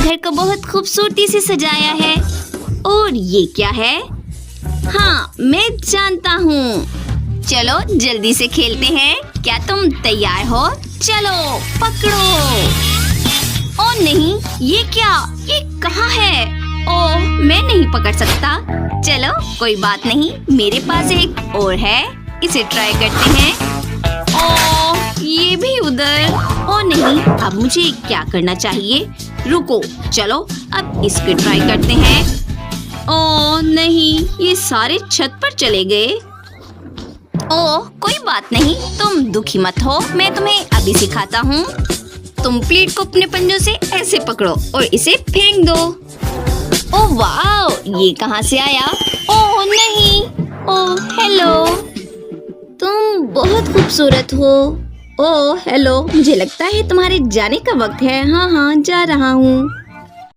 घर को बहुत खूबसूरती से सजाया है। और ये क्या है? हाँ, मैं जानता हूँ। चलो जल्दी से खेलते हैं। क्या तुम तैयार हो? चलो पकड़ो। ओ नहीं, ये क्या? ये कहाँ है? ओह, मैं नहीं पकड़ सकता। चलो कोई बात नहीं, मेरे पास एक और है, इसे ट्राई करते हैं। ओह, ये भी उधर। ओ नहीं, अब मुझे क्या करना चाहिए? रुको, चलो अब इसको ट्राई करते हैं। ओह नहीं, ये सारे छत पर चले गए। ओह, कोई बात नहीं, तुम दुखी मत हो, मैं तुम्हें अभी सिखाता हूँ। तुम प्लेट को अपने पंजों से ऐसे पकड़ो और इसे फेंक दो। ओह वाह, ये कहाँ से आया? ओह नहीं। ओह हेलो, तुम बहुत खूबसूरत हो। ओह हेलो, मुझे लगता है तुम्हारे जाने का वक्त है। हाँ हाँ, जा रहा हूँ।